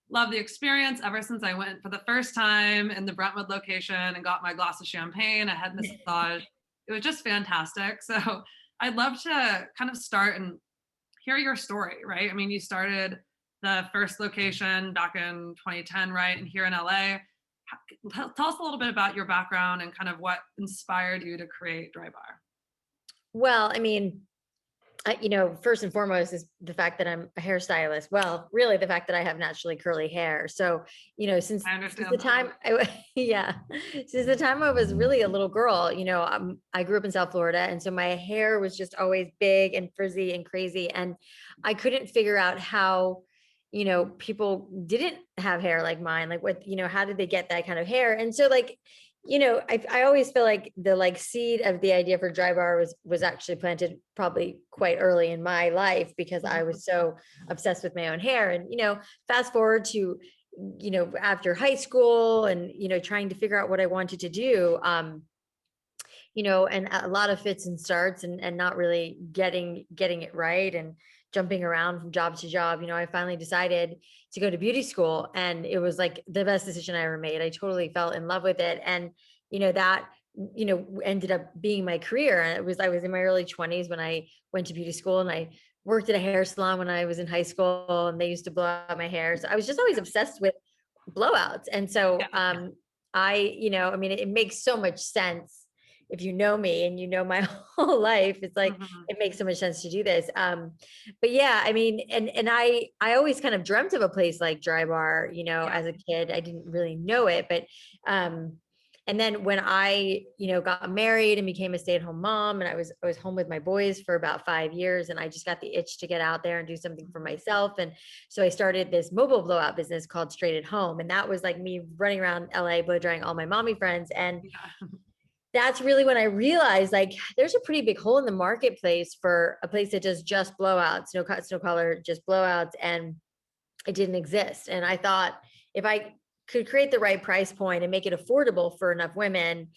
love the experience ever since I went for the first time in the Brentwood location and got my glass of champagne. I had this massage. It was just fantastic. So I'd love to kind of start and hear your story, right? I mean, you started the first location back in 2010, right? And here in LA. Tell us a little bit about your background and kind of what inspired you to create DryBar. Well, I mean, first and foremost is the fact that I'm a hairstylist. Well, really the fact that I have naturally curly hair. So, since I since the understand that. time yeah, since the time I was really a little girl, I grew up in South Florida, and so my hair was just always big and frizzy and crazy, and I couldn't figure out how, people didn't have hair like mine. Like what, how did they get that kind of hair? And so like, I always feel like the like seed of the idea for DryBar was actually planted probably quite early in my life because I was so obsessed with my own hair. And fast forward to after high school and trying to figure out what I wanted to do. And a lot of fits and starts and not really getting it right and jumping around from job to job. I finally decided to go to beauty school, and it was like the best decision I ever made. I totally fell in love with it. And, that, ended up being my career. And I was in my early 20s when I went to beauty school, and I worked at a hair salon when I was in high school, and they used to blow out my hair. So I was just always obsessed with blowouts. And so, Yeah. it makes so much sense if you know me and my whole life. It's like Mhm. it makes so much sense to do this. But yeah, I mean, and I always kind of dreamt of a place like DryBar, Yeah. as a kid. I didn't really know it, but um and then when I, got married and became a stay-at-home mom, and I was home with my boys for about 5 years, and I just got the itch to get out there and do something for Mhm. myself. And so I started this mobile blowout business called Straight at Home. And that was like me running around LA blow drying all my mommy friends. And Yeah. that's really when I realized like there's a pretty big hole in the marketplace for a place that does just blowouts, no cuts, no color, just blowouts. And it didn't exist. And I thought if I could create the right price point and make it affordable for enough women,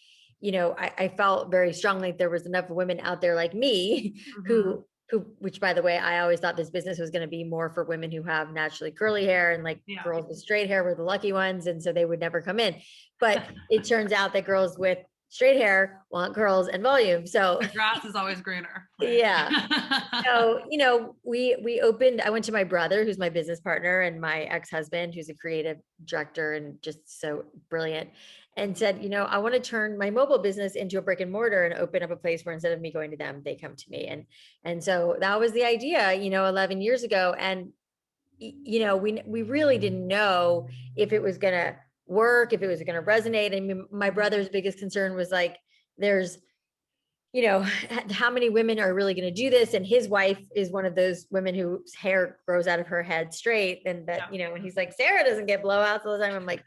I felt very strongly there was enough women out there like me Mhm. who, which by the way, I always thought this business was going to be more for women who have naturally curly hair, and like Yeah. girls with straight hair were the lucky ones. And so they would never come in. But it turns out that girls with straight hair want curls and volume. So The grass is always greener, right? yeah. So, we opened, I went to my brother, who's my business partner, and my ex-husband, who's a creative director and just so brilliant, and said, I want to turn my mobile business into a brick and mortar and open up a place where instead of me going to them, they come to me. And so that was the idea, 11 years ago. And, we really didn't know if it was going to work, if it was going to resonate. I mean, my Mhm. brother's biggest concern was like, there's how many women are really going to do this? And his wife is one of those women whose hair grows out of her head straight. And that, Yeah. when he's like, Sarah doesn't get blowouts all the time, I'm like,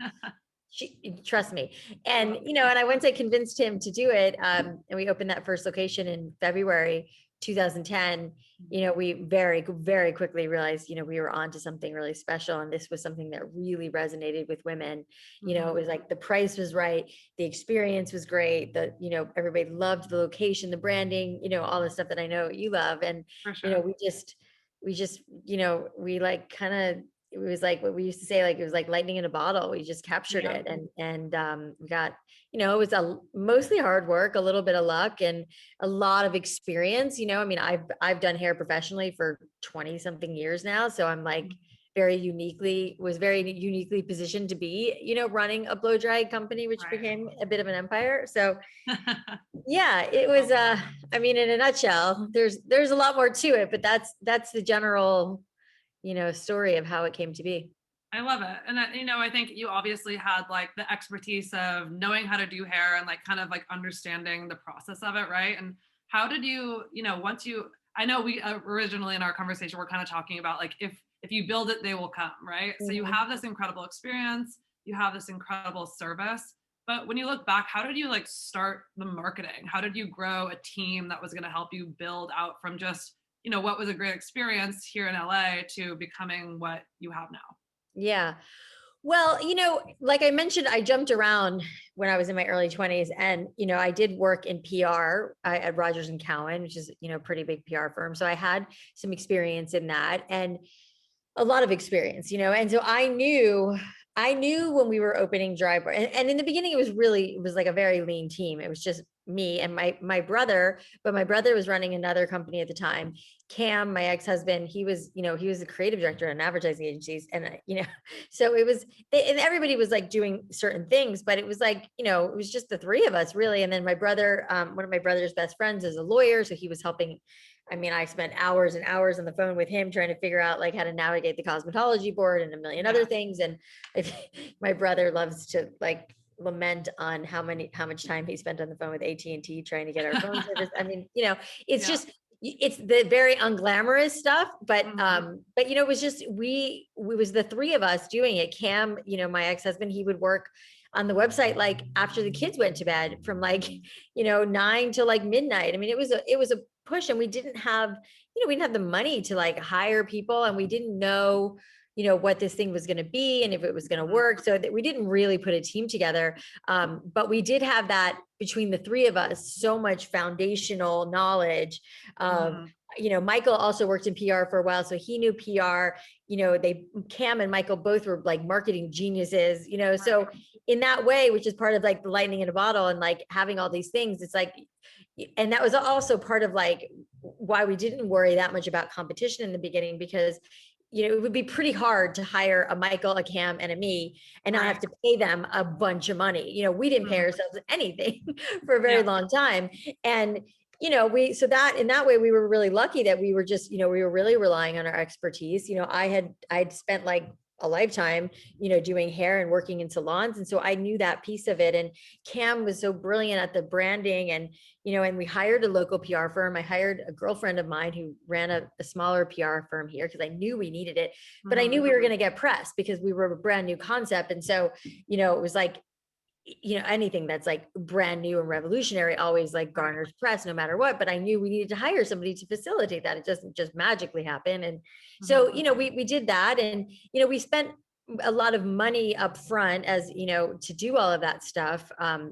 trust me. I And, love and I once I convinced him to do it. And we opened that first location in February 2010. We very, very quickly realized, we were on to something really special. And this was something that really resonated with women. It Mhm. was like the price was right. The experience was great. Everybody loved the location, the branding, all the stuff that I know you love. And, For sure. we like kind of, it was like what we used to say, like it was like lightning in a bottle. We just captured Yeah. it, and we got, it was a mostly hard work, a little bit of luck, and a lot of experience. I mean, I've done hair professionally for 20 something years now, so I'm like Mhm. very uniquely positioned to be, running a blow dry company, which Right. became a bit of an empire. So yeah, it was I mean, in a nutshell, there's a lot more to it, but that's the general story of how it came to be. I love it. And I think you obviously had like the expertise of knowing how to do hair and like kind of like understanding the process of it, right? And how did you, once you I know we originally in our conversation we're kind of talking about like if you build it they will come, right? So you Mhm. have this incredible experience, you have this incredible service, but when you look back, how did you like start the marketing? How did you grow a team that was going to help you build out from just, what was a great experience here in LA to becoming what you have now? Yeah. Well, like I mentioned, I jumped around when I was in my early 20s, and I did work in PR at Rogers and Cowan, which is, pretty big PR firm. So I had some experience in that. And A lot of experience, and so I knew when we were opening DryBar, and in the beginning, it was like a very lean team. It was just me and my brother, but my brother was running another company at the time. Cam, my ex-husband, he was the creative director in advertising agencies, and so it was, and everybody was like doing certain things, but it was like, it was just the three of us really. And then my brother, one of my brother's best friends is a lawyer, so he was helping. I mean, I spent hours and hours on the phone with him trying to figure out like how to navigate the cosmetology board and a million other things. And my brother loves to like lament on how much time he spent on the phone with AT&T trying to get our phone service. I mean, it's just, it's the very unglamorous stuff, but it was just, we was the three of us doing it. Cam, my ex-husband, he would work on the website like after the kids went to bed from like 9 to like midnight. I mean, it was a push, and we didn't have the money to like hire people, and we didn't know what this thing was going to be and if it was going to work, so that we didn't really put a team together. But we did have that between the three of us, so much foundational knowledge of Michael also worked in PR for a while, so he knew PR. Cam and Michael both were like marketing geniuses, so in that way, which is part of like the lightning in a bottle and like having all these things, it's like, and that was also part of like why we didn't worry that much about competition in the beginning, because it would be pretty hard to hire a Michael, a Cam, and a me and not have to pay them a bunch of money. We didn't pay ourselves anything for a very long time. And, so that in that way, we were really lucky that we were just, we were really relying on our expertise. I'd spent like a lifetime, doing hair and working in salons. And so I knew that piece of it. And Cam was so brilliant at the branding, and, and we hired a local PR firm. I hired a girlfriend of mine who ran a smaller PR firm here because I knew we needed it, but I knew we were going to get press because we were a brand new concept. And so, it was like, anything that's like brand new and revolutionary always like garners press no matter what. But I knew we needed to hire somebody to facilitate that. It doesn't just magically happen. And so, we did that, and, we spent a lot of money up front as, to do all of that stuff,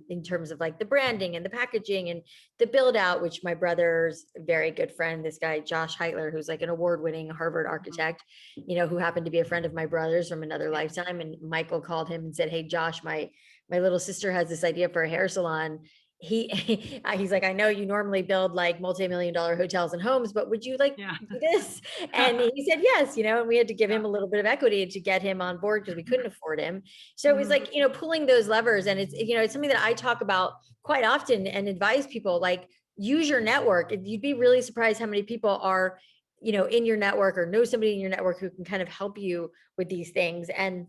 in terms of like the branding and the packaging and the build out, which my brother's very good friend, this guy, Josh Heitler, who's like an award-winning Harvard architect, who happened to be a friend of my brother's from another lifetime. And Michael called him and said, "Hey, Josh, my little sister has this idea for a hair salon." He's like, "I know you normally build like multi-million-dollar hotels and homes, but would you like do this?" And he said yes, and we had to give him a little bit of equity to get him on board because we couldn't afford him. So it was like, pulling those levers. And it's, it's something that I talk about quite often and advise people, like, use your network. You'd be really surprised how many people are, in your network or know somebody in your network who can kind of help you with these things. And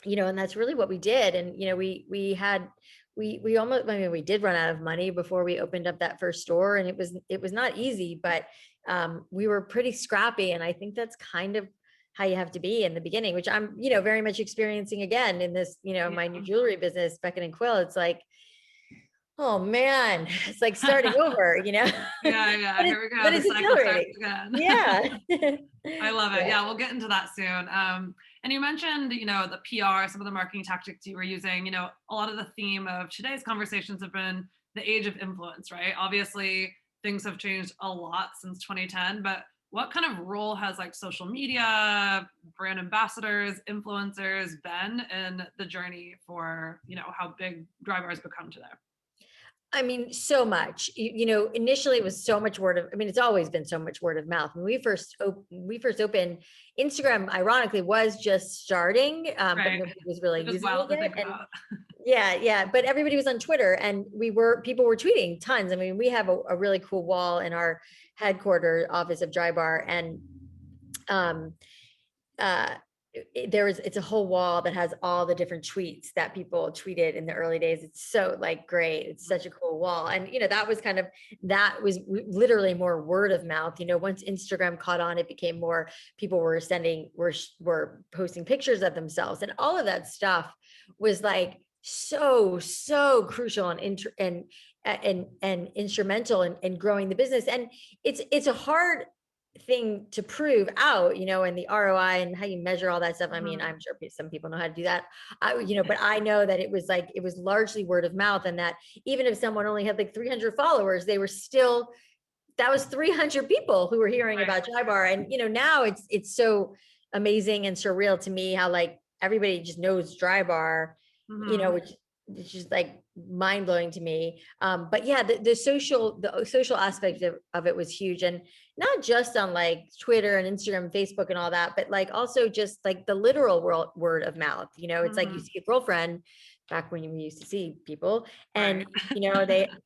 and that's really what we did. And, we almost, I mean, we did run out of money before we opened up that first store, and it was not easy, but we were pretty scrappy. And I think that's kind of how you have to be in the beginning, which I'm, very much experiencing again in this, my new jewelry business, Beckett and Quill. It's like, oh man, it's like starting over, Yeah. Here we go. But it's exhilarating. Again. Yeah. I love it. Yeah, we'll get into that soon. And you mentioned, the PR, some of the marketing tactics you were using. A lot of the theme of today's conversations have been the age of influence, right? Obviously, things have changed a lot since 2010, but what kind of role has like social media, brand ambassadors, influencers been in the journey for, how big DryBar has become today? I mean, so much, initially it was so much it's always been so much word of mouth. When we first opened, Instagram, ironically, was just starting, but nobody was really using it. And yeah. But everybody was on Twitter, and people were tweeting tons. I mean, we have a really cool wall in our headquarters office of DryBar, and, it's a whole wall that has all the different tweets that people tweeted in the early days. It's so like great. It's such a cool wall. And, that was literally more word of mouth. Once Instagram caught on, it became more, people were posting pictures of themselves, and all of that stuff was like so crucial and instrumental in growing the business. And it's a hard thing to prove out, and the ROI and how you measure all that stuff. I mean, I'm sure some people know how to do that, but I know that it was largely word of mouth, and that even if someone only had like 300 followers, that was 300 people who were hearing about DryBar. And, now it's so amazing and surreal to me how like everybody just knows DryBar, Mhm. which is like mind blowing to me. But yeah, the social aspect of it was huge, and not just on like Twitter and Instagram, Facebook, and all that, but like also just like the literal word of mouth. It's like you Mhm. see a girlfriend back when we used to see people, Right. and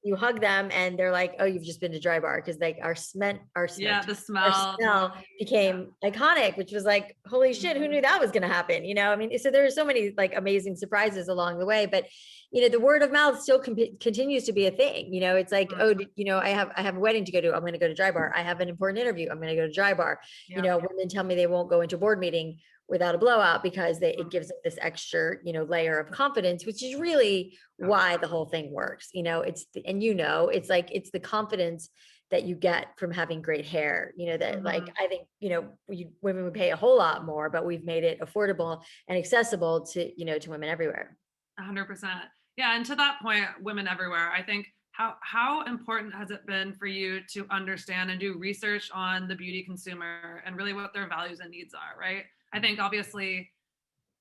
you hug them, and they're like, "Oh, you've just been to Dry Bar," because like Yeah, the our smell. smell Yeah. became iconic, which was like, holy shit, who knew Mhm. that was going to happen? I mean, so there are so many like amazing surprises along the way, but the word of mouth still continues to be a thing. It's like, Mhm. oh, I have a wedding to go to. I'm going to go to Dry Bar. I have an important interview. I'm going to go to Dry Bar. Yep. Women tell me they won't go into a board meeting without a blowout because it Mhm. gives them this extra, layer of confidence, which is really Yep. why the whole thing works. It's like, it's the confidence that you get from having great hair, that like, Mhm. I think, women would pay a whole lot more, but we've made it affordable and accessible to women everywhere. 100%. Yeah, and to that point, women everywhere. I think how important has it been for you to understand and do research on the beauty consumer and really what their values and needs are, right? I think obviously,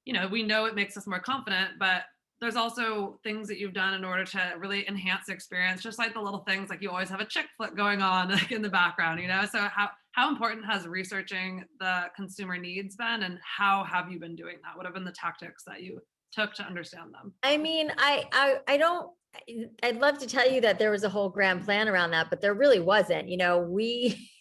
we know it makes us more confident, but there's also things that you've done in order to really enhance the experience, just like the little things like you always have a chick flick going on like in the background. So how important has researching the consumer needs been, and how have you been doing that? What have been the tactics that you took to understand them? I mean, I don't. I'd love to tell you that there was a whole grand plan around that, but there really wasn't. We,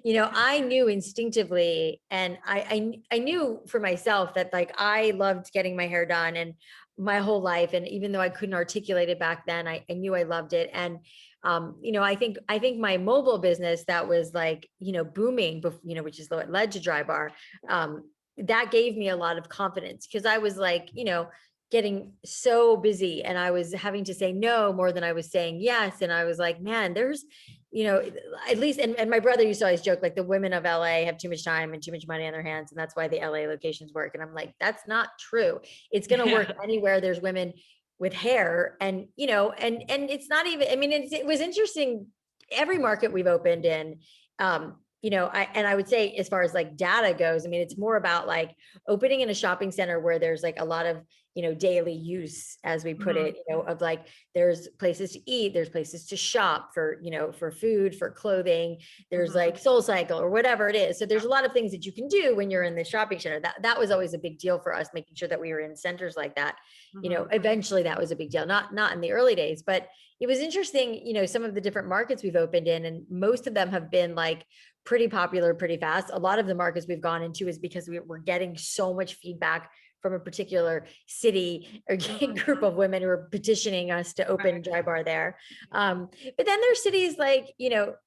I knew instinctively, and I knew for myself that like I loved getting my hair done and my whole life, and even though I couldn't articulate it back then, I knew I loved it. And I think my mobile business that was like booming, which is what led to Dry Bar. That gave me a lot of confidence because I was like, getting so busy and I was having to say no more than I was saying yes. And I was like, man, there's, you know, at least, and my brother used to always joke, like the women of LA have too much time and too much money on their hands. And that's why the LA locations work. And I'm like, that's not true. It's going to work Yeah. anywhere there's women with hair. And, and it's not even, I mean, it was interesting. Every market we've opened in, I would say as far as like data goes, I mean, it's more about like opening in a shopping center where there's like a lot of daily use, as we put Mhm. it, of like, there's places to eat, there's places to shop for food, for clothing, there's Mhm. like Soul Cycle or whatever it is. So there's Yep. a lot of things that you can do when you're in the shopping center. That was always a big deal for us, making sure that we were in centers like that. Mhm. Eventually that was a big deal, not in the early days, but it was interesting, some of the different markets we've opened in, and most of them have been like pretty popular pretty fast. A lot of the markets we've gone into is because we're getting so much feedback from a particular city or Mhm. group of women who are petitioning us to open Right. Dry Bar there. But then there's cities like,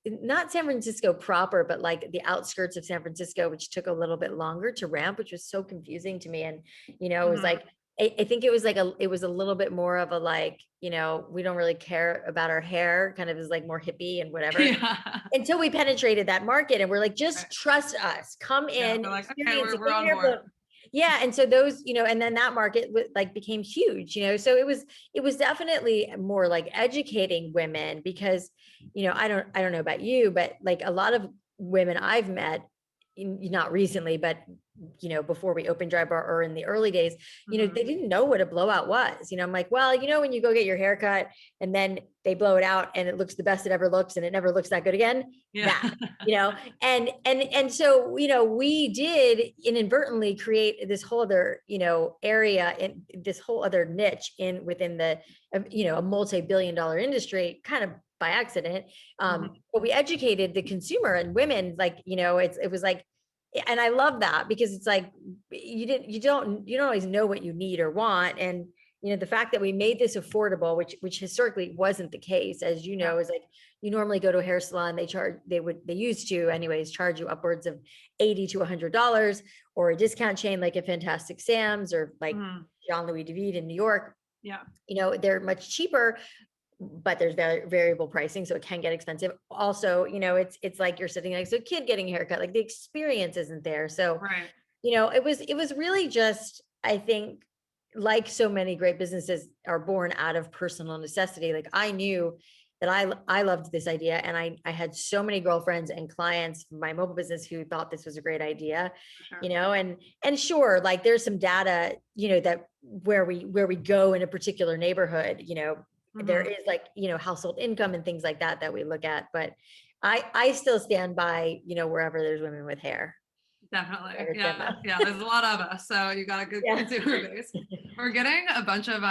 not San Francisco proper, but like the outskirts of San Francisco, which took a little bit longer to ramp, which was so confusing to me. And, it was Mhm. like, I think it was like it was a little bit more of a like, we don't really care about our hair, kind of is like more hippie and whatever, Yeah. until we penetrated that market and we're like, Right. just trust us, come Yeah, in, we're like, okay, experience we're it, we're get on your hair board. blown. Yeah. And so those, and then that market like became huge, so it was definitely more like educating women because, I don't know about you, but like a lot of women I've met, not recently, but before we opened Dry Bar or in the early days, Mhm. they didn't know what a blowout was. I'm like, well, when you go get your hair cut and then they blow it out and it looks the best it ever looks and it never looks that good again, Yeah. that, and so, we did inadvertently create this whole other, area in this whole other niche within the, a multi-billion dollar industry kind of by accident. Mhm. But we educated the consumer and women, like, it was like, and I love that because it's like you don't always know what you need or want. And the fact that we made this affordable, which historically wasn't the case, as Yeah. is like, you normally go to a hair salon, they used to anyways charge you upwards of $80 to $100, or a discount chain like a Fantastic Sam's or like Mhm. Jean Louis David in New York. Yeah. They're much cheaper, but there's variable pricing, so it can get expensive. Also, it's like you're sitting next to a kid getting a haircut, like the experience isn't there. So, Right. it was really just, I think, like so many great businesses are born out of personal necessity. Like I knew that I loved this idea. And I had so many girlfriends and clients from my mobile business who thought this was a great idea, Sure. and sure, like there's some data, that where we go in a particular neighborhood, there Mhm. is like, household income and things like that we look at. But I still stand by, wherever there's women with hair. Definitely. Never stand Yeah. up. Yeah. There's a lot of us. So you got a good Yeah. consumer base. We're getting a bunch of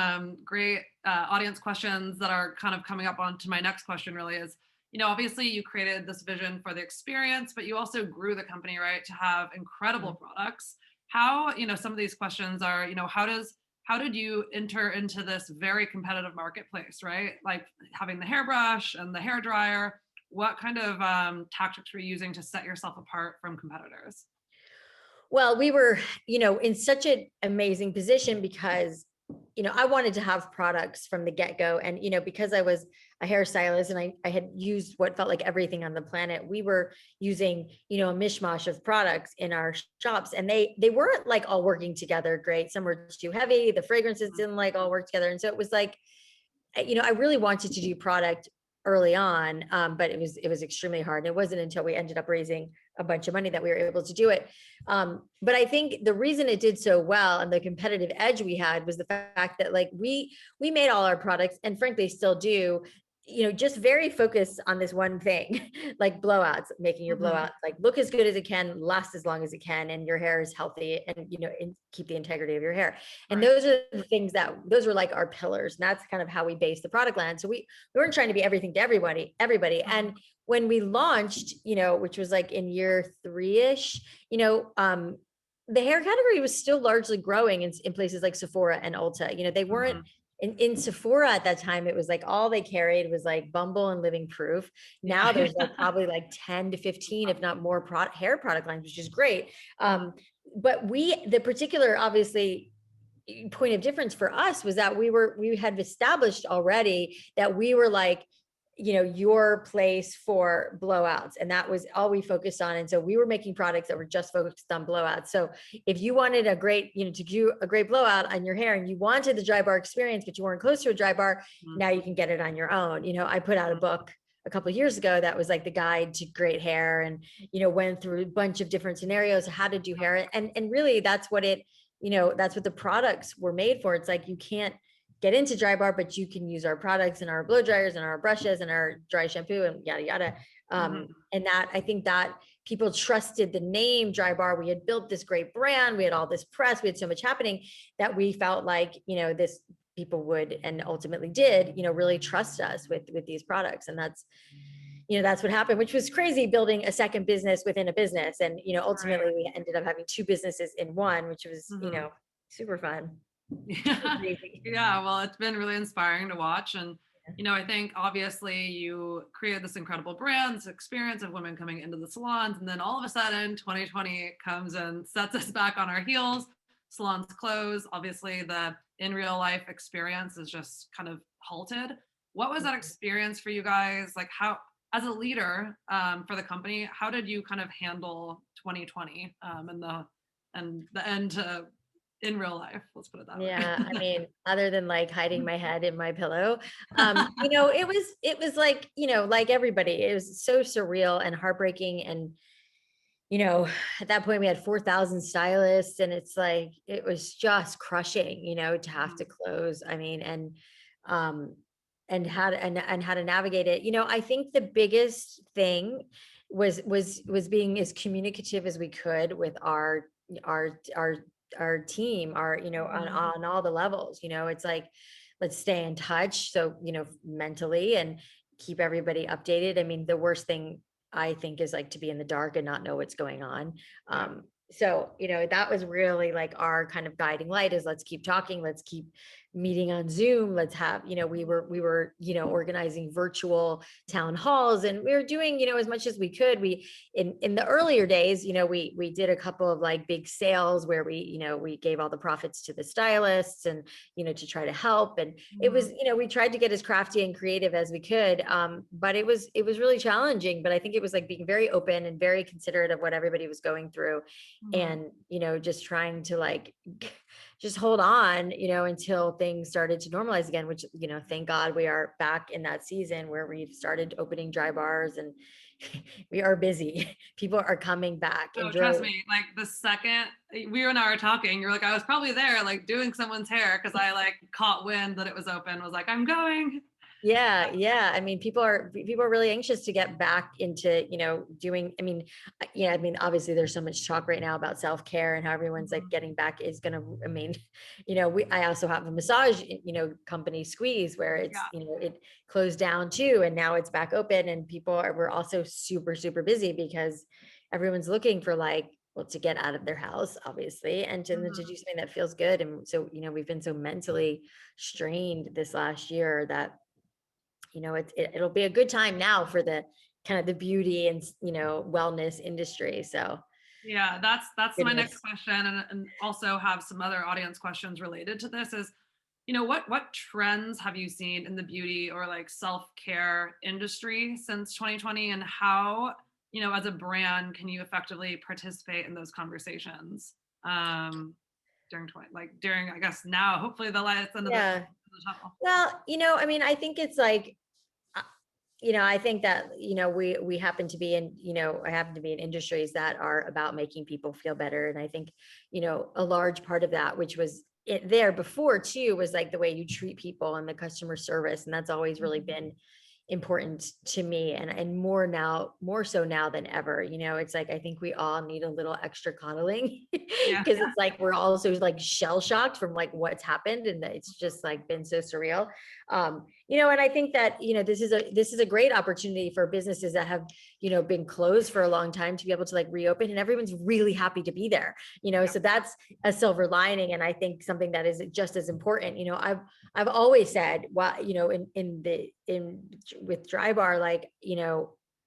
great audience questions that are kind of coming up onto my next question really is, obviously you created this vision for the experience, but you also grew the company, right, to have incredible products. How, some of these questions are, how did you enter into this very competitive marketplace, right? Like having the hairbrush and the hair dryer. What kind of tactics were you using to set yourself apart from competitors? Well, we were, in such an amazing position because, I wanted to have products from the get-go. And, because I was a hairstylist and I had used what felt like everything on the planet, we were using, a mishmash of products in our shops. And they weren't like all working together great. Some were too heavy. The fragrances didn't like all work together. And so it was like, I really wanted to do product early on, but it was extremely hard. And it wasn't until we ended up raising a bunch of money that we were able to do it. But I think the reason it did so well and the competitive edge we had was the fact that like we made all our products, and frankly still do, just very focused on this one thing, like blowouts, making your Mhm. blowouts like look as good as it can, last as long as it can, and your hair is healthy, and and keep the integrity of your hair. And Right. those are the things those were like our pillars. And that's kind of how we based the product line. So we weren't trying to be everything to everybody. Mhm. And when we launched, which was like in year 3-ish, the hair category was still largely growing in places like Sephora and Ulta. They weren't Mhm. in Sephora at that time. It was like all they carried was like Bumble and Living Proof. Yeah. Now there's like probably like 10 to 15, if not more, hair product lines, which is great. Mhm. But the particular, obviously, point of difference for us was that we had established already that we were like, your place for blowouts, and that was all we focused on. And so we were making products that were just focused on blowouts. So if you wanted a great, to do a great blowout on your hair and you wanted the DryBar experience, but you weren't close to a DryBar, Mhm. now you can get it on your own. I put out a book a couple of years ago that was like the guide to great hair, and went through a bunch of different scenarios of how to do hair. And really that's what that's what the products were made for. It's like you can't get into DryBar, but you can use our products and our blow dryers and our brushes and our dry shampoo and yada yada. Mhm. And that, I think that people trusted the name DryBar. We had built this great brand. We had all this press. We had so much happening that we felt like this people would, and ultimately did, really trust us with these products. And that's what happened, which was crazy, building a second business within a business. And Right. ultimately we ended up having two businesses in one, which was Mhm. super fun. Super Yeah. crazy. Yeah. Well, it's been really inspiring to watch. And, I think obviously you created this incredible brand, this experience of women coming into the salons. And then all of a sudden, 2020 comes and sets us back on our heels. Salons close. Obviously, the in real life experience is just kind of halted. What was that experience for you guys? Like, how, as a leader for the company, how did you kind of handle 2020 and the end to in real life? Let's put it that Yeah, I way. mean, other than like hiding my head in my pillow, it was like, like everybody, it was so surreal and heartbreaking. And, at that point we had 4,000 stylists, and it's like, it was just crushing, to have to Mhm. close. I mean, um, and how to navigate it. I think the biggest thing was being as communicative as we could with our our our team, Mhm. on all the levels. It's like, let's stay in touch. So, mentally, and keep everybody updated. I mean, the worst thing I think is like to be in the dark and not know what's going on. Yeah. So, that was really like our kind of guiding light, is let's keep talking, let's keep meeting on Zoom. Let's have, we were, organizing virtual town halls, and we were doing, as much as we could. We, in the earlier days, we did a couple of like big sales where we gave all the profits to the stylists, and, to try to help. And it was, Mhm. we tried to get as crafty and creative as we could. But it was really challenging, but I think it was like being very open and very considerate of what everybody was going through. Mhm. And, just trying to like just hold on, until things started to normalize again, which, thank God we are back in that season where we've started opening dry bars and we are busy. People are coming back in Oh, trust droves. me, like the second we and I were talking, you're like, I was probably there like doing someone's hair because I like caught wind that it was open, was like, I'm going. Yeah, yeah. I mean, people are really anxious to get back into, doing. I mean, yeah. I mean, obviously, there's so much talk right now about self-care and how everyone's like getting back is gonna. I mean, I also have a massage, company, Squeeze, where it's, Yeah. it closed down too, and now it's back open, and we're also super super busy because everyone's looking for like, well, to get out of their house, obviously, and to do Mhm. something that feels good. And so, we've been so mentally strained this last year that it'll be a good time now for the kind of the beauty and wellness industry. So Yeah, that's my next goodness. question, and also have some other audience questions related to this is, what trends have you seen in the beauty or like self-care industry since 2020, and how, as a brand, can you effectively participate in those conversations during 20, like during, I guess now, hopefully the lights end of Yeah. the tunnel. Well, I mean, I think it's like, uh, I think that, we happen to be in, I happen to be in industries that are about making people feel better. And I think, a large part of that, which was it there before too, was like the way you treat people and the customer service. And that's always really Mhm. been important to me, and more so now than ever. It's like I think we all need a little extra coddling Yeah. because it's like we're also like shell shocked from like what's happened, and it's just like been so surreal. And I think that this is a great opportunity for businesses that have been closed for a long time to be able to like reopen, and everyone's really happy to be there. Yeah. So that's a silver lining, and I think something that is just as important. I've always said, well, in with DryBar, like,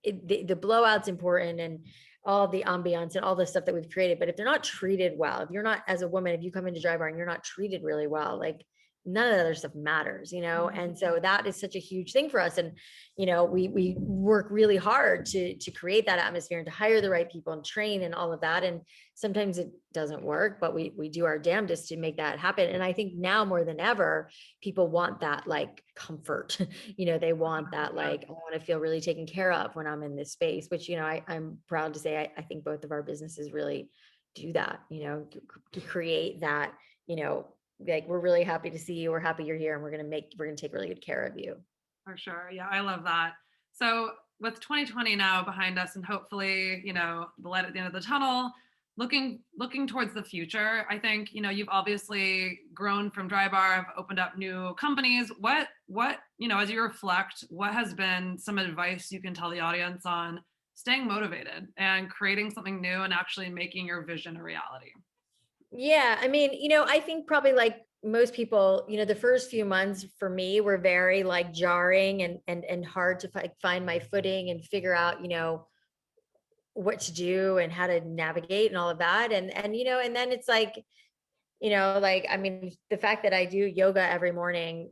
the blowout's important, and all the ambiance and all the stuff that we've created. But if they're not treated well, if you're not, as a woman, if you come into DryBar and you're not treated really well, like none of the other stuff matters. Mhm. And so that is such a huge thing for us. And we work really hard to create that atmosphere and to hire the right people and train and all of that. And sometimes it doesn't work, but we do our damnedest to make that happen. And I think now more than ever, people want that like comfort. They want that, 100%. like, I want to feel really taken care of when I'm in this space, which, I'm proud to say, I think both of our businesses really do that, to create that, like, we're really happy to see you. We're happy you're here, and we're going to take really good care of you. For sure. Yeah, I love that. So with 2020 now behind us and hopefully, the light at the end of the tunnel, looking towards the future, I think, you've obviously grown from DryBar, have opened up new companies. What, as you reflect, what has been some advice you can tell the audience on staying motivated and creating something new and actually making your vision a reality? Yeah, I mean, I think probably like most people, the first few months for me were very like jarring and hard to find my footing and figure out, what to do and how to navigate and all of that. And then it's like, I mean, the fact that I do yoga every morning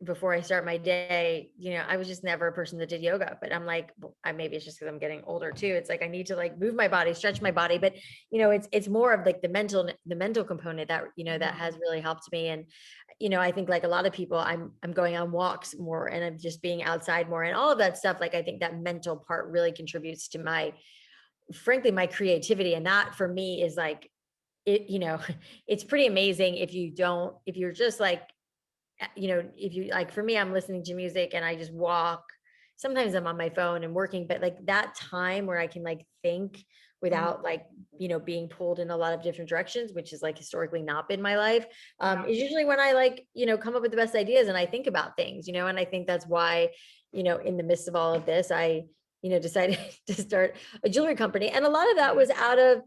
before I start my day, I was just never a person that did yoga. But I'm like, maybe it's just because I'm getting older too. It's like I need to like move my body, stretch my body. But it's more of like the mental component that that Mhm. has really helped me. And I think like a lot of people, I'm going on walks more, and I'm just being outside more, and all of that stuff. Like I think that mental part really contributes to frankly, my creativity. And that for me is like it. It's pretty amazing if you're just like, if you like, for me, I'm listening to music and I just walk. Sometimes I'm on my phone and working, but like that time where I can like think Mhm. without like, being pulled in a lot of different directions, which is like historically not been my life, Yeah. is usually when I like, come up with the best ideas and I think about things, and I think that's why, in the midst of all of this, I, decided to start a jewelry company. And a lot of that was out of,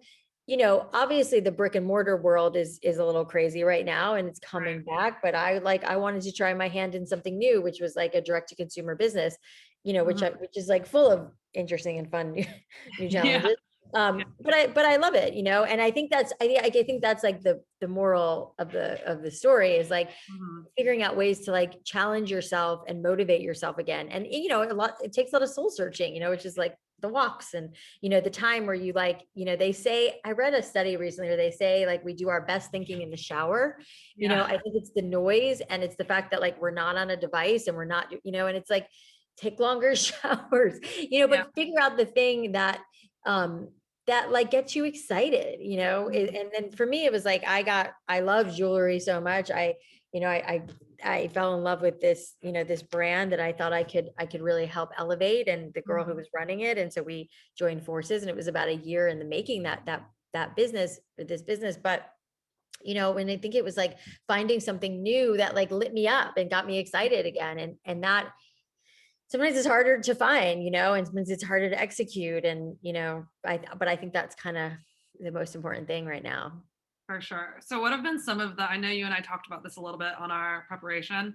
obviously the brick and mortar world is a little crazy right now and it's Right. coming back, but I wanted to try my hand in something new, which was like a direct to consumer business, which Mhm. which is like full of interesting and fun new Yeah. challenges. Yeah. But I love it, and I think I think that's like the moral of the story is like Mhm. figuring out ways to like challenge yourself and motivate yourself again. And a lot, it takes a lot of soul searching, which is like the walks and, the time where you like, they say, I read a study recently where they say like we do our best thinking in the shower. Yeah. I think it's the noise and it's the fact that like we're not on a device and we're not, and it's like take longer showers, Yeah. but figure out the thing that like gets you excited, Mhm. and then for me, it was like, I love jewelry so much. I fell in love with this, this brand that I thought I could really help elevate, and the girl who Mhm. was running it. And so we joined forces, and it was about a year in the making that business, or this business. But, and I think it was like finding something new that like lit me up and got me excited again. And that sometimes it's harder to find, and sometimes it's harder to execute. And, but I think that's kind of the most important thing right now. For sure. So what have been some of the, I know you and I talked about this a little bit on our preparation.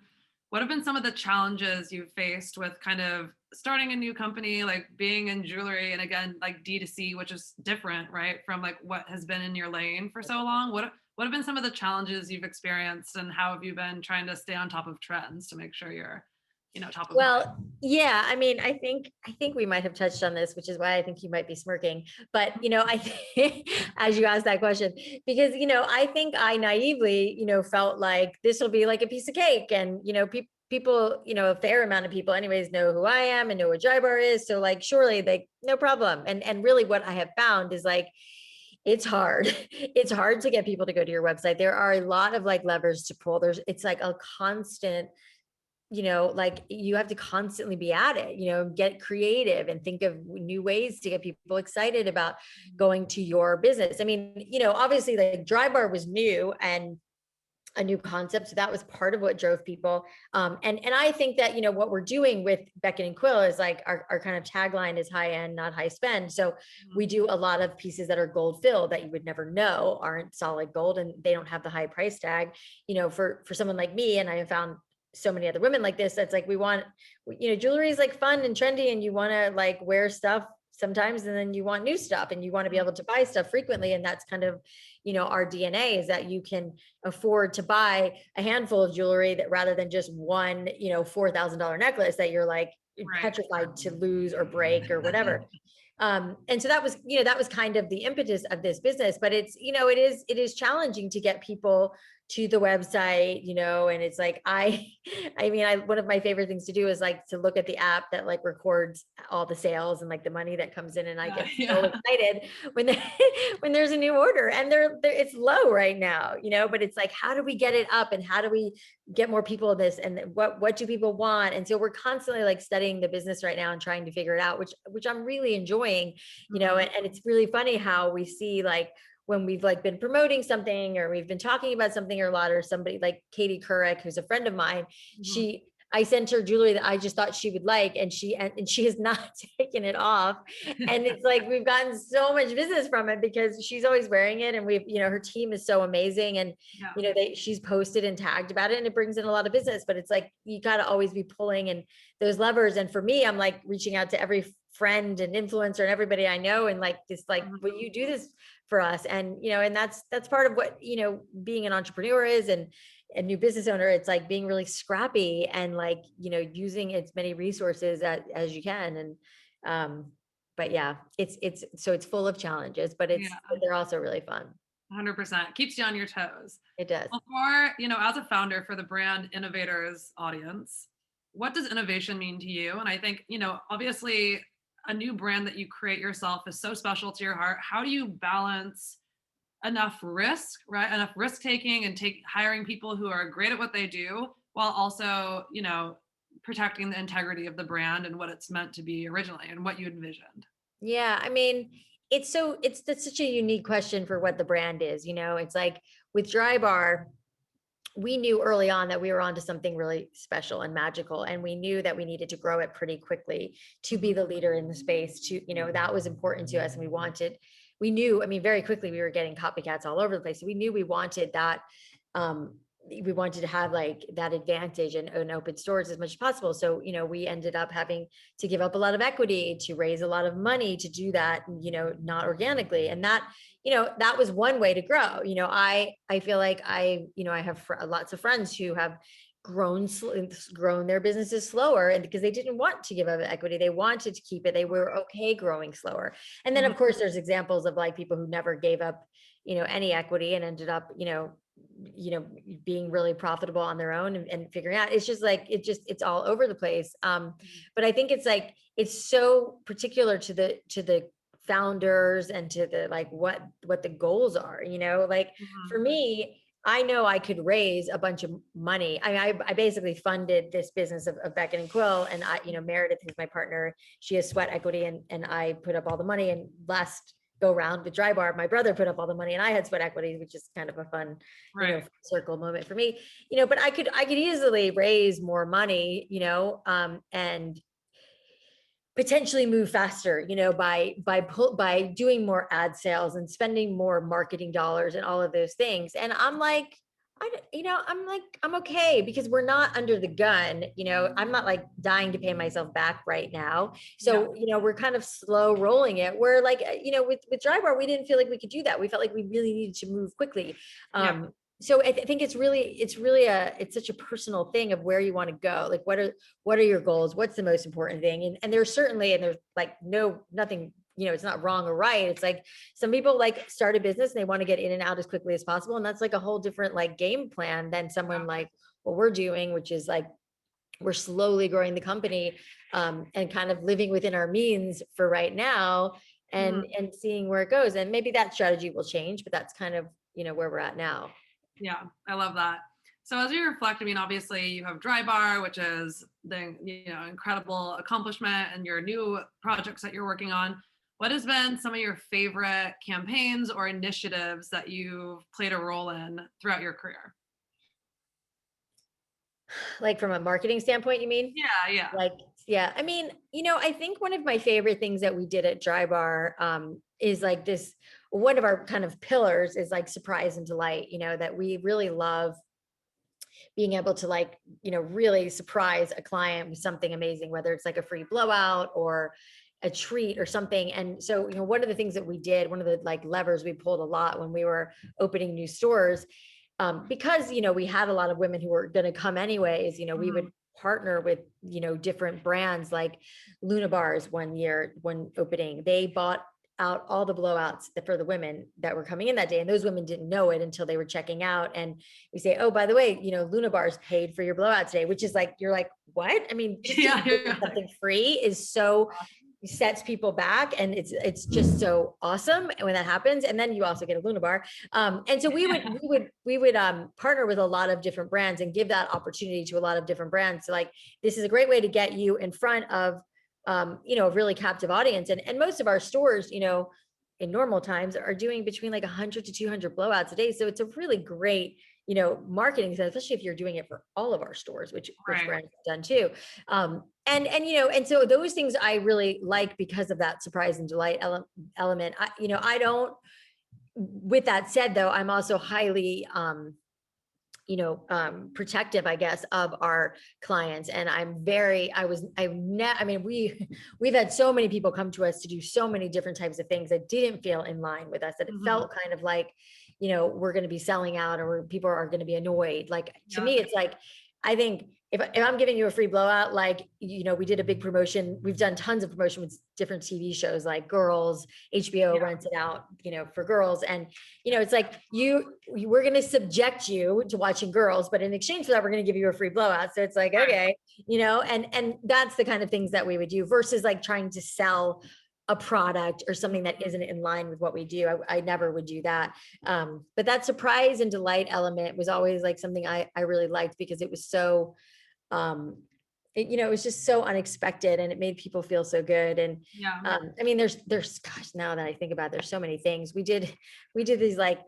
What have been some of the challenges you've faced with kind of starting a new company, like being in jewelry and again, like D2C, which is different, right? From like what has been in your lane for so long. What have been some of the challenges you've experienced and how have you been trying to stay on top of trends to make sure you're, top of mind? Well, yeah, I mean, I think we might have touched on this, which is why I think you might be smirking. But, I think as you asked that question, because, I think I naively, felt like this will be like a piece of cake. And, people, a fair amount of people anyways know who I am and know what DryBar is. So like surely they no problem. And really what I have found is like it's hard. It's hard to get people to go to your website. There are a lot of like levers to pull. It's like a constant, like you have to constantly be at it, get creative and think of new ways to get people excited about going to your business. I mean, obviously like DryBar was new and a new concept. So that was part of what drove people. And I think that, what we're doing with Beckett and Quill is like our kind of tagline is high end, not high spend. So we do a lot of pieces that are gold filled that you would never know aren't solid gold and they don't have the high price tag, for someone like me. And I have found so many other women like this. That's like, we want, jewelry is like fun and trendy and you want to like wear stuff sometimes and then you want new stuff and you want to be able to buy stuff frequently. And that's kind of, our DNA is that you can afford to buy a handful of jewelry that rather than just one, $4,000 necklace that you're like Right. petrified to lose or break or whatever. And so that was kind of the impetus of this business, but it's, it is challenging to get people to the website, and it's like, I mean, one of my favorite things to do is like to look at the app that like records all the sales and like the money that comes in. And I Yeah. get so Yeah. excited when, when there's a new order and it's low right now, but it's like, how do we get it up and how do we get more people this and what do people want? And so we're constantly like studying the business right now and trying to figure it out, which I'm really enjoying, Mhm. and it's really funny how we see like when we've like been promoting something or we've been talking about something or a lot, or somebody like Katie Couric, who's a friend of mine, Mhm. I sent her jewelry that I just thought she would like, and she has not taken it off. And it's like we've gotten so much business from it because she's always wearing it, and we've, her team is so amazing, and Yeah. she's posted and tagged about it, and it brings in a lot of business. But it's like you got to always be pulling and those levers. And for me, I'm like reaching out to every friend and influencer and everybody I know, and like this, like, Mhm. will you do this for us? And and that's part of what being an entrepreneur is, and a new business owner. It's like being really scrappy and like using as many resources as you can. And but yeah, it's full of challenges, but Yeah. they're also really fun. 100%. Keeps you on your toes. It does. Well, for, as a founder for the Brand Innovators audience, what does innovation mean to you? And I think, obviously a new brand that you create yourself is so special to your heart. How do you balance enough risk, right? Enough risk taking and hiring people who are great at what they do while also, protecting the integrity of the brand and what it's meant to be originally and what you envisioned. Yeah, I mean, that's such a unique question for what the brand is. It's like with DryBar, we knew early on that we were onto something really special and magical, and we knew that we needed to grow it pretty quickly to be Mhm. the leader in the space. That was important to us, and we knew, I mean, very quickly we were getting copycats all over the place. So we knew we wanted that. Um, we wanted to have like that advantage and open stores as much as possible. So, we ended up having to give up a lot of equity to raise a lot of money to do that, not organically. And that was one way to grow. I feel like I have lots of friends who have grown their businesses slower, and because they didn't want to give up equity, they wanted to keep it, they were okay growing slower. And then Mhm. of course there's examples of like people who never gave up, any equity and ended up, being really profitable on their own, and figuring out, it's just like, it's all over the place. But I think it's like, it's so particular to the founders and to the, like, what the goals are, like for Mhm. me, I know I could raise a bunch of money. I basically funded this business of Beckett and Quill, and Meredith, who's my partner, she has sweat equity, and I put up all the money. And last go round with DryBar, my brother put up all the money, and I had sweat equity, which is kind of a fun, Right. circle moment for me. But I could easily raise more money, and potentially move faster, by doing more ad sales and spending more marketing dollars and all of those things. And I'm like, I'm okay, because we're not under the gun. I'm not like dying to pay myself back right now. Yeah. So, we're kind of slow rolling it. Where like, with DryBar, we didn't feel like we could do that. We felt like we really needed to move quickly. Yeah. So I think it's such a personal thing of where you want to go. Like, what are your goals? What's the most important thing? And there's like nothing, it's not wrong or right. It's like some people like start a business and they want to get in and out as quickly as possible. And that's like a whole different like game plan than someone like what we're doing, which is like, we're slowly growing the company, and kind of living within our means for right now, Mhm. and seeing where it goes. And maybe that strategy will change, but that's kind of, where we're at now. Yeah, I love that. So as you reflect, I mean, obviously you have DryBar, which is the incredible accomplishment, and your new projects that you're working on. What has been some of your favorite campaigns or initiatives that you've played a role in throughout your career? Like from a marketing standpoint, you mean? Yeah, yeah. Like, yeah, I mean, I think one of my favorite things that we did at DryBar, is like this, one of our kind of pillars is like surprise and delight, that we really love being able to like, really surprise a client with something amazing, whether it's like a free blowout or a treat or something. And so, one of the things that we did, one of the like levers we pulled a lot when we were opening new stores, because, we had a lot of women who were going to come anyways, we would Mhm. partner with, different brands like Luna Bars. One year, one opening, they bought out all the blowouts for the women that were coming in that day. And those women didn't know it until they were checking out. And we say, oh, by the way, Luna Bars paid for your blowout today, which is like, you're like, what? I mean, just to Yeah, give you're like, something free is so, sets people back, and it's just so awesome when that happens. And then you also get a Luna Bar. And so we would partner with a lot of different brands and give that opportunity to a lot of different brands. So like, this is a great way to get you in front of, a really captive audience. And most of our stores, in normal times are doing between like 100 to 200 blowouts a day. So it's a really great, marketing, especially if you're doing it for all of our stores, which right. brands have done too. And so those things I really like because of that surprise and delight element. I don't, with that said though, I'm also highly, protective, I guess, of our clients. And I mean, we've had so many people come to us to do so many different types of things that didn't feel in line with us, that it Mhm. felt kind of like, we're going to be selling out, or people are going to be annoyed. Like, to Yeah. me, it's like, I think if I'm giving you a free blowout, like, we did a big promotion. We've done tons of promotion with different TV shows like Girls, HBO Yeah. rents it out, for girls. And, it's like, we're going to subject you to watching Girls, but in exchange for that, we're going to give you a free blowout. So it's like, Right. okay, and that's the kind of things that we would do, versus like trying to sell a product or something that isn't in line with what we do. I never would do that. But that surprise and delight element was always like something I really liked, because it was so, um, it was just so unexpected, and it made people feel so good. And Yeah. I mean, there's gosh, now that I think about it, there's so many things we did these like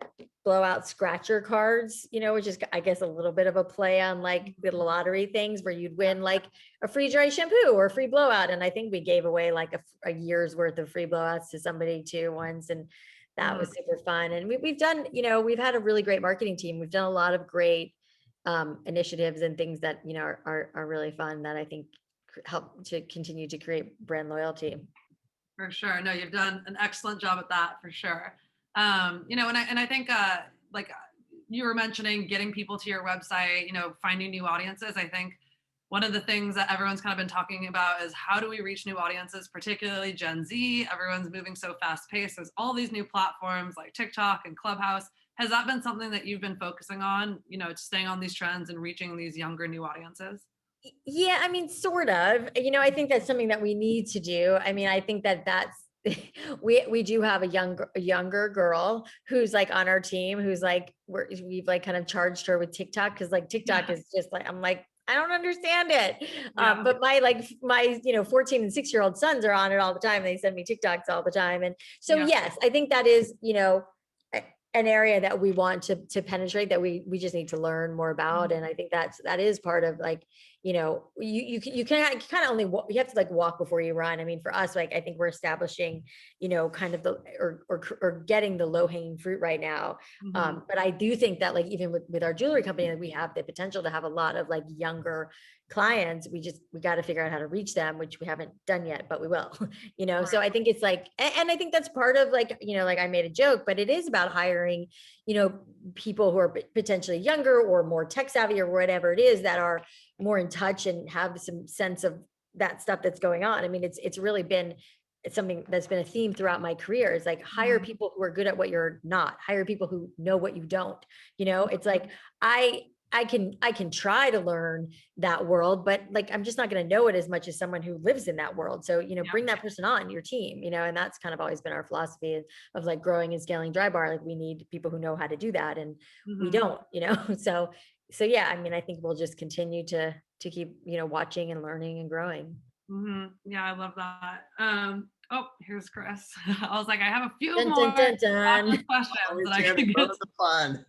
blowout scratcher cards, which is, I guess, a little bit of a play on like the lottery things, where you'd win like a free dry shampoo or a free blowout. And I think we gave away like a year's worth of free blowouts to somebody too once, and that Mhm. was super fun. And we've done, we've had a really great marketing team. We've done a lot of great, initiatives and things that, are really fun, that I think help to continue to create brand loyalty. For sure. No, you've done an excellent job at that for sure. And I think like you were mentioning getting people to your website, finding new audiences. I think one of the things that everyone's kind of been talking about is how do we reach new audiences, particularly Gen Z. Everyone's moving so fast paced. There's all these new platforms like TikTok and Clubhouse. Has that been something that you've been focusing on, staying on these trends and reaching these younger new audiences? Yeah, I mean, sort of. I think that's something that we need to do. I mean, I think that's we do have a younger girl who's like on our team who's like we've like kind of charged her with TikTok because like TikTok is just like I'm like I don't understand it. Yeah. But my 14 and 6-year-old sons are on it all the time. They send me TikToks all the time. And so Yeah. yes, I think that is, an area that we want to penetrate that we just need to learn more about. And I think that is part of like, you kind of only you have to like walk before you run. I mean, for us, like I think we're establishing, kind of the or getting the low hanging fruit right now. But I do think that like even with our jewelry company, like, we have the potential to have a lot of like younger clients. We got to figure out how to reach them, which we haven't done yet, but we will. So I think it's like, and I think that's part of like, like I made a joke, but it is about hiring, people who are potentially younger or more tech savvy or whatever it is that are more in touch and have some sense of that stuff that's going on. I mean, it's really been, it's something that's been a theme throughout my career is like hire people who are good at what you're not, hire people who know what you don't. It's like I can try to learn that world, but like I'm just not going to know it as much as someone who lives in that world. So, bring that person on your team, and that's kind of always been our philosophy of like growing and scaling DryBar. Like we need people who know how to do that, and we don't, So yeah, I mean, I think we'll just continue to keep, watching and learning and growing. Yeah, I love that. Oh, here's Chris. I was like, I have a few Dun, more dun, dun, dun. questions Always that I here can for get. the fun.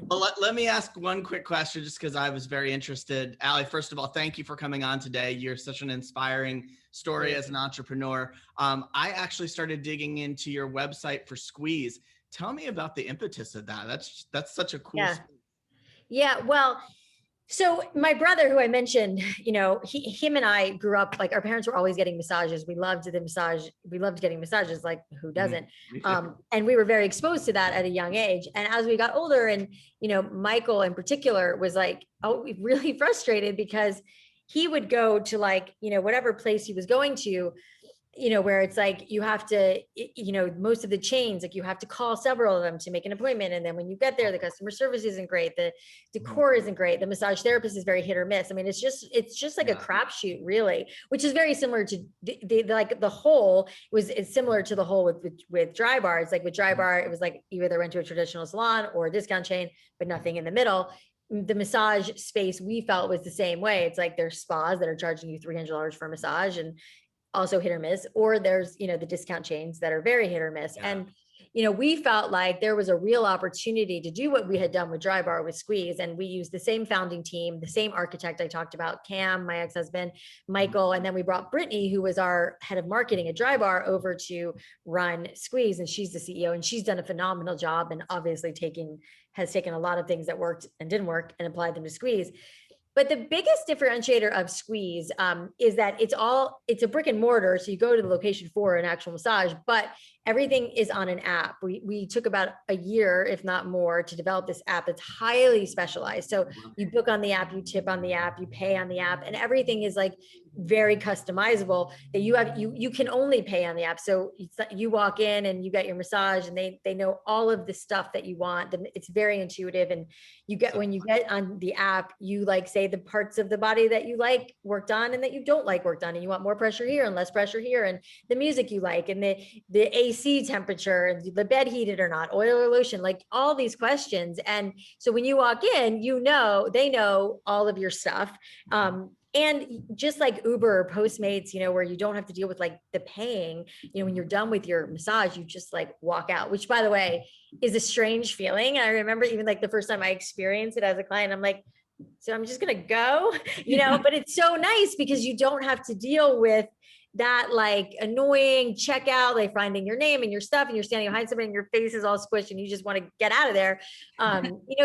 Well, let me ask one quick question just because I was very interested. Alli, first of all, thank you for coming on today. You're such an inspiring story as an entrepreneur. I actually started digging into your website for Squeeze. Tell me about the impetus of that. That's such a cool story. Yeah. Well, so my brother, who I mentioned, him and I grew up, like our parents were always getting massages. We loved the massage. We loved getting massages. Like who doesn't? And we were very exposed to that at a young age. And as we got older and, Michael in particular was like, really frustrated because he would go to like, whatever place he was going to, where it's like, you have to, most of the chains, like you have to call several of them to make an appointment. And then when you get there, the customer service isn't great. The decor isn't great. The massage therapist is very hit or miss. I mean, it's just like a crapshoot really, which is very similar to the whole it's similar to the whole with DryBar. It's like with DryBar, it was like you either went to a traditional salon or a discount chain, but nothing in the middle. The massage space we felt was the same way. It's like there's spas that are charging you $300 for a massage and also hit or miss, or there's, the discount chains that are very hit or miss. Yeah. And, we felt like there was a real opportunity to do what we had done with DryBar with Squeeze. And we used the same founding team, the same architect I talked about, Cam, my ex-husband, Michael. And then we brought Brittany, who was our head of marketing at DryBar, over to run Squeeze. And she's the CEO and she's done a phenomenal job and obviously has taken a lot of things that worked and didn't work and applied them to Squeeze. But the biggest differentiator of Squeeze is that it's a brick and mortar. So you go to the location for an actual massage, but everything is on an app. We took about a year, if not more, to develop this app. It's highly specialized. So you book on the app, you tip on the app, you pay on the app, and everything is like very customizable that you can only pay on the app. So you walk in and you get your massage and they know all of the stuff that you want. It's very intuitive. And when you get on the app, you like say the parts of the body that you like worked on and that you don't like worked on, and you want more pressure here and less pressure here, and the music you like, and the AC temperature, and the bed heated or not, oil or lotion, like all these questions. And so when you walk in, they know all of your stuff. And just like Uber or Postmates, where you don't have to deal with like the paying, when you're done with your massage, you just like walk out, which by the way, is a strange feeling. I remember even like the first time I experienced it as a client, I'm like, so I'm just going to go, but it's so nice because you don't have to deal with that like annoying checkout, like finding your name and your stuff and you're standing behind somebody and your face is all squished and you just want to get out of there.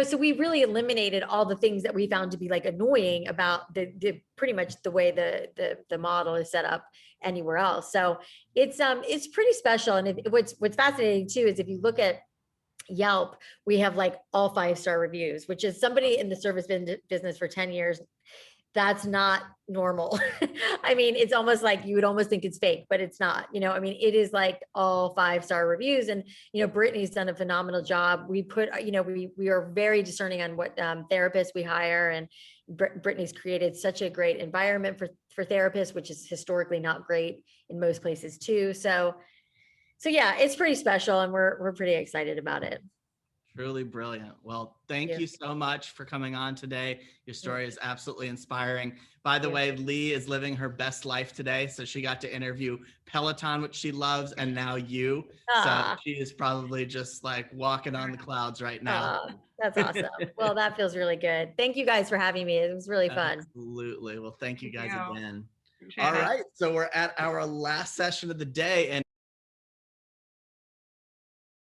So we really eliminated all the things that we found to be like annoying about the pretty much the way the model is set up anywhere else. So it's pretty special. And what's fascinating too, is if you look at Yelp, we have like all 5-star reviews, which is somebody in the service business for 10 years. That's not normal. I mean, it's almost like you would almost think it's fake, but it's not, I mean, it is like all 5-star reviews. And, Brittany's done a phenomenal job. We put, we are very discerning on what therapists we hire. And Brittany's created such a great environment for therapists, which is historically not great in most places too. So yeah, it's pretty special, and we're pretty excited about it. Truly brilliant. Well, thank you so much for coming on today. Your story is absolutely inspiring. By the way, Leigh is living her best life today. So she got to interview Peloton, which she loves, and now you. So she is probably just like walking on the clouds right now. That's awesome. Well, that feels really good. Thank you guys for having me. It was really fun. Absolutely. Well, thank you guys again. All right. So we're at our last session of the day. And